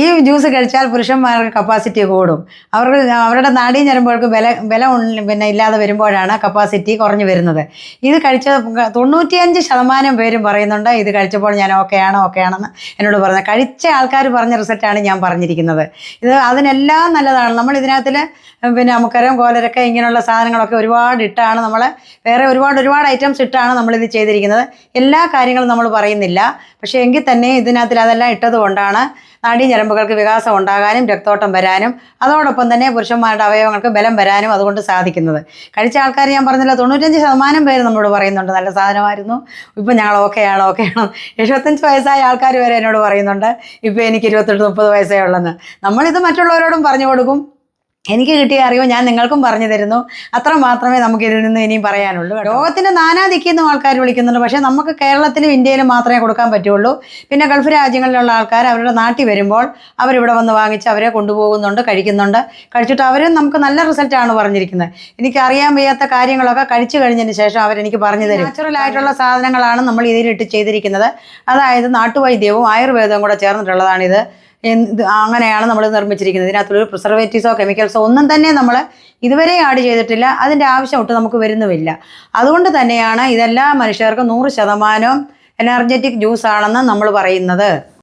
ഈ ജ്യൂസ് കഴിച്ചാൽ പുരുഷന്മാർക്ക് കപ്പാസിറ്റി കൂടും. അവരുടെ നാഡീഞരമ്പുകൾക്ക് പിന്നെ ഇല്ലാതെ വരുമ്പോഴാണ് കപ്പാസിറ്റി കുറഞ്ഞു വരുന്നത്. ഇത് കഴിച്ച 95% പേരും പറയുന്നുണ്ട് ഇത് കഴിച്ചപ്പോൾ ഞാൻ ഓക്കെയാണെന്ന് എന്നോട് പറഞ്ഞത്. കഴിച്ച ആൾക്കാർ പറഞ്ഞ റിസൾട്ടാണ് ഞാൻ പറഞ്ഞിരിക്കുന്നത്. ഇത് അതിനെല്ലാം നല്ലതാണ്. നമ്മൾ ഇതിനകത്തിൽ പിന്നെ അമുക്കരം കോലരക്ക ഇങ്ങനെയുള്ള സാധനങ്ങളൊക്കെ ഒരുപാട് ഇട്ടാണ് നമ്മൾ വേറെ ഒരുപാട് ഐറ്റംസ് ഇട്ടാണ് നമ്മളിത് ചെയ്തിരിക്കുന്നത്. എല്ലാ കാര്യങ്ങളും നമ്മൾ പറയുന്നില്ല. പക്ഷേ എങ്കിൽ തന്നെ ഇതിനകത്തിൽ അതെല്ലാം ഇട്ടത് കൊണ്ടാണ് നാഡീഞരമ്പുകൾക്ക് വികാസം ഉണ്ടാകാനും രക്തോട്ടം വരാനും അതോടൊപ്പം തന്നെ പുരുഷന്മാരുടെ അവയവങ്ങൾക്ക് ബലം വരാനും അതുകൊണ്ട് സാധിക്കുന്നത്. കഴിച്ച ആൾക്കാർ ഞാൻ പറഞ്ഞില്ല 95% പേര് നമ്മളോട് പറയുന്നുണ്ട് നല്ല സാധനമായിരുന്നു, ഇപ്പം ഞങ്ങൾ ഓക്കെയാണ്. 75 വയസ്സായ ആൾക്കാർ വരെ എന്നോട് പറയുന്നുണ്ട് ഇപ്പോൾ എനിക്ക് 28-30 വയസ്സേ ഉള്ളെന്ന്. നമ്മളിത് മറ്റുള്ളവരോടും പറഞ്ഞു കൊടുക്കും. എനിക്ക് കിട്ടിയ അറിവ് ഞാൻ നിങ്ങൾക്കും പറഞ്ഞു തരുന്നു. അത്ര മാത്രമേ നമുക്ക് ഇതിൽ നിന്ന് ഇനിയും പറയാനുള്ളൂ. ലോകത്തിൻ്റെ നാനാദിക്കുന്ന ആൾക്കാർ വിളിക്കുന്നുണ്ട്. പക്ഷേ നമുക്ക് കേരളത്തിലും ഇന്ത്യയിലും മാത്രമേ കൊടുക്കാൻ പറ്റുള്ളൂ. പിന്നെ ഗൾഫ് രാജ്യങ്ങളിലുള്ള ആൾക്കാർ അവരുടെ നാട്ടിൽ വരുമ്പോൾ അവരിവിടെ വന്ന് വാങ്ങിച്ച് അവരെ കൊണ്ടുപോകുന്നുണ്ട്, കഴിച്ചിട്ട് അവരും നമുക്ക് നല്ല റിസൾട്ടാണ് പറഞ്ഞിരിക്കുന്നത്. എനിക്ക് അറിയാൻ വയ്യാത്ത കാര്യങ്ങളൊക്കെ കഴിച്ചു കഴിഞ്ഞതിന് ശേഷം അവരെനിക്ക് പറഞ്ഞു തരും. നാച്ചുറലായിട്ടുള്ള സാധനങ്ങളാണ് നമ്മൾ ഇതിലിട്ട് ചെയ്തിരിക്കുന്നത്. അതായത് നാട്ടുവൈദ്യവും ആയുർവേദവും കൂടെ ചേർന്നിട്ടുള്ളതാണിത്. അങ്ങനെയാണ് നമ്മൾ നിർമ്മിച്ചിരിക്കുന്നത്. ഇതിനകത്തൊരു പ്രിസർവേറ്റീവ്സോ കെമിക്കൽസോ ഒന്നും തന്നെ നമ്മൾ ഇതുവരെ ആഡ് ചെയ്തിട്ടില്ല. അതിൻ്റെ ആവശ്യം ഒട്ട് നമുക്ക് വരുന്നുമില്ല. അതുകൊണ്ട് തന്നെയാണ് ഇതെല്ലാ മനുഷ്യർക്കും 100% എനർജറ്റിക് ജ്യൂസാണെന്ന് നമ്മൾ പറയുന്നത്.